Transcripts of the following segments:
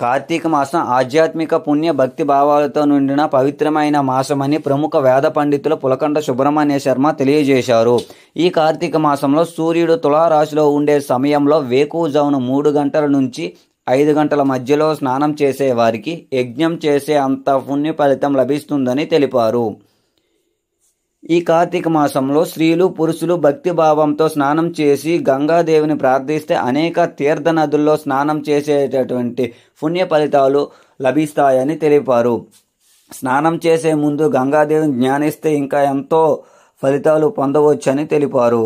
కార్తీక మాసం ఆధ్యాత్మిక పుణ్య భక్తి భావాలతో నిండిన పవిత్రమైన మాసమని ప్రముఖ వేద పండితులు పులకండ సుబ్రహ్మణ్య శర్మ తెలియజేశారు. ఈ కార్తీక మాసంలో సూర్యుడు తులారాశిలో ఉండే సమయంలో వేకువజామున 3 గంటల నుంచి 5 గంటల మధ్యలో స్నానం చేసే వారికి యజ్ఞం చేసే అంత పుణ్య ఫలితం లభిస్తుందని తెలిపారు. ఈ కార్తీక మాసంలో స్త్రీలు పురుషులు భక్తి భావంతో స్నానం చేసి గంగాదేవిని ప్రార్థిస్తే అనేక తీర్థ నదుల్లో స్నానం చేసేటటువంటి పుణ్య ఫలితాలు లభిస్తాయని తెలిపారు. స్నానం చేసే ముందు గంగాదేవిని ధ్యానిస్తే ఇంకా ఎంతో ఫలితాలు పొందవచ్చని తెలిపారు.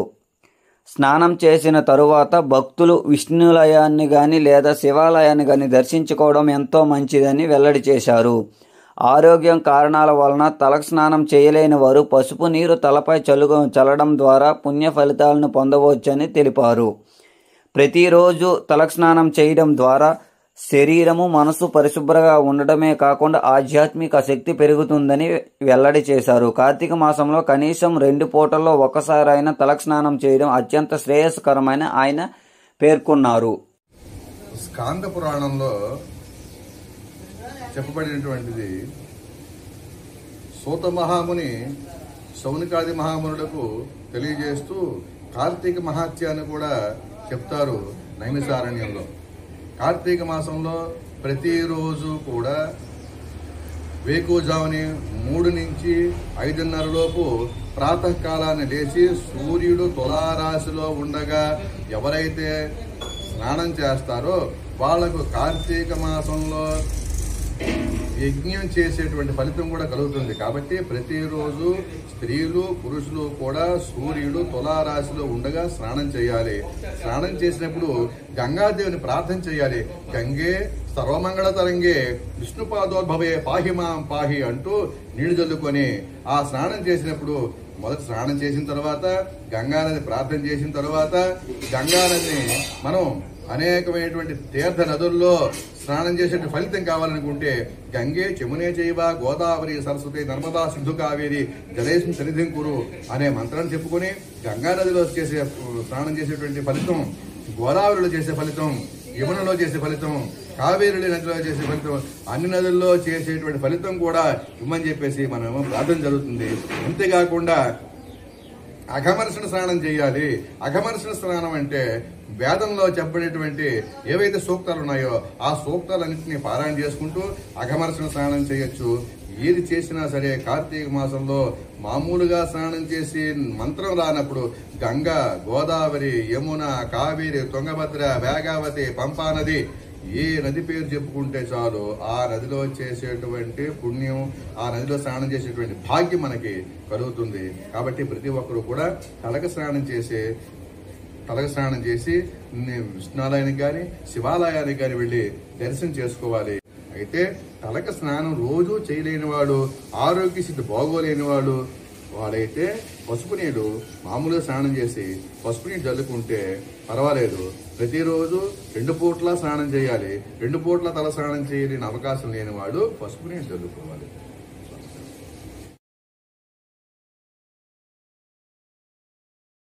స్నానం చేసిన తరువాత భక్తులు విష్ణులయాన్ని కానీ లేదా శివాలయాన్ని కానీ దర్శించుకోవడం ఎంతో మంచిదని వెల్లడి చేశారు. ఆరోగ్యం కారణాల వలన తలకు స్నానం చేయలేని వారు పసుపు నీరు తలపై చల్లడం ద్వారా పుణ్య ఫలితాలను పొందవచ్చని తెలిపారు. ప్రతిరోజు తలకు స్నానం చేయడం ద్వారా శరీరము మనసు పరిశుభ్రంగా ఉండటమే కాకుండా ఆధ్యాత్మిక శక్తి పెరుగుతుందని వెల్లడి చేశారు. కార్తీక మాసంలో కనీసం 2 పూటల్లో ఒకసారైనా తలకు స్నానం చేయడం అత్యంత శ్రేయస్కరమని ఆయన పేర్కొన్నారు. స్కాంద పురాణంలో చెప్పబడినటువంటిది సూత మహాముని శౌనికాది మహామునులకు తెలియజేస్తూ కార్తీక మహాత్యాన్ని కూడా చెప్తారు. నైమిసారణ్యంలో కార్తీక మాసంలో ప్రతిరోజు కూడా వేకువజాముని 3 నుంచి 5:30 లోపు ప్రాతకాలాన్ని లేచి సూర్యుడు తులారాశిలో ఉండగా ఎవరైతే స్నానం చేస్తారో వాళ్లకు కార్తీక మాసంలో యజ్ఞం చేసేటువంటి ఫలితం కూడా కలుగుతుంది. కాబట్టి ప్రతిరోజు స్త్రీలు పురుషులు కూడా సూర్యుడు తులారాశిలో ఉండగా స్నానం చేయాలి. స్నానం చేసినప్పుడు గంగాదేవిని ప్రార్థన చేయాలి. గంగే సర్వమంగళ తరంగే విష్ణుపాదోద్భవే పాహిమాం పాహి అంటూ నీళ్లు చల్లుకొని ఆ స్నానం చేసినప్పుడు మొదట స్నానం చేసిన తర్వాత గంగానది ప్రార్థన చేసిన తర్వాత గంగానదిని మనం అనేకమైనటువంటి తీర్థ నదుల్లో స్నానం చేసే ఫలితం కావాలనుకుంటే గంగే చమునే చైవ గోదావరి సరస్వతి నర్మదా సింధు కావేరి జలేశం సన్నిధిం కురు అనే మంత్రాన్ని చెప్పుకొని గంగా నదిలో చేసే స్నానం చేసేటువంటి ఫలితం, గోదావరిలో చేసే ఫలితం, యమునలో చేసే ఫలితం, కావేరి నదిలో చేసే ఫలితం, అన్ని నదుల్లో చేసేటువంటి ఫలితం కూడా ఇమ్మని చెప్పేసి మనం ప్రార్థన జరుగుతుంది. అంతేకాకుండా అఘమర్షణ స్నానం చేయాలి. అఘమర్షణ స్నానం అంటే వేదంలో చెప్పబడేటువంటి ఏవైతే సూక్తాలు ఉన్నాయో ఆ సూక్తాలన్నింటినీ పారాయణ చేసుకుంటూ అఘమర్షణ స్నానం చేయొచ్చు. ఏది చేసినా సరే కార్తీక మాసంలో మామూలుగా స్నానం చేసి మంత్రం రానప్పుడు గంగా, గోదావరి, యమున, కావేరి, తుంగభద్ర, వేగావతి, పంపా నది ఏ నది పేరు చెప్పుకుంటే చాలు ఆ నదిలో చేసేటువంటి పుణ్యం, ఆ నదిలో స్నానం చేసేటువంటి భాగ్యం మనకి కలుగుతుంది. కాబట్టి ప్రతి ఒక్కరూ కూడా తలక స్నానం చేసి విష్ణాలయానికి కానీ శివాలయానికి కానీ వెళ్ళి దర్శనం చేసుకోవాలి. అయితే తలక స్నానం రోజు చేయలేని వాడు, ఆరోగ్య స్థితి బాగోలేని వాడైతే పసుపు నీళ్ళు మామూలుగా స్నానం చేసి పసుపు నీళ్ళు చల్లుకుంటే పర్వాలేదు. ప్రతిరోజు 2 పూట్ల స్నానం చేయాలి. 2 పూట్ల తల స్నానం చేయలేని అవకాశం లేని వాడు పసుపు నీళ్ళు చల్లుకోవాలి.